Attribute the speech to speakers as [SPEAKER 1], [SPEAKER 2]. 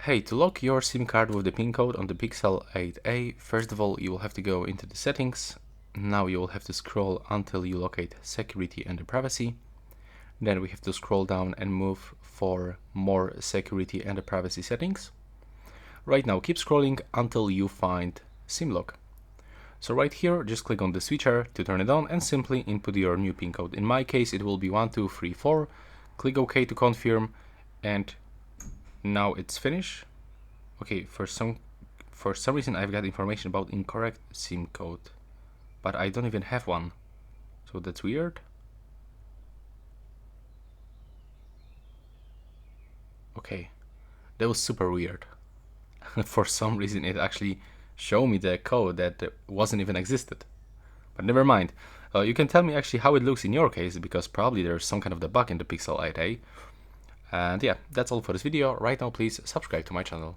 [SPEAKER 1] Hey, to lock your SIM card with the PIN code on the Pixel 8a, first of all you will have to go into the settings. Now you will have to scroll until you locate security and privacy. Then we have to scroll down and move for more security and privacy settings. Right now keep scrolling until you find SIM lock. So right here just click on the switcher to turn it on and simply input your new PIN code. In my case it will be 1234. Click OK to confirm, and now it's finished. Okay, for some reason I've got information about incorrect SIM code, but I don't even have one, so that's weird. Okay, that was super weird. For some reason it actually showed me the code that wasn't even existed, but never mind. You can tell me actually how it looks in your case, because probably there's some kind of the bug in the Pixel 8a. And yeah, that's all for this video. Right now please subscribe to my channel.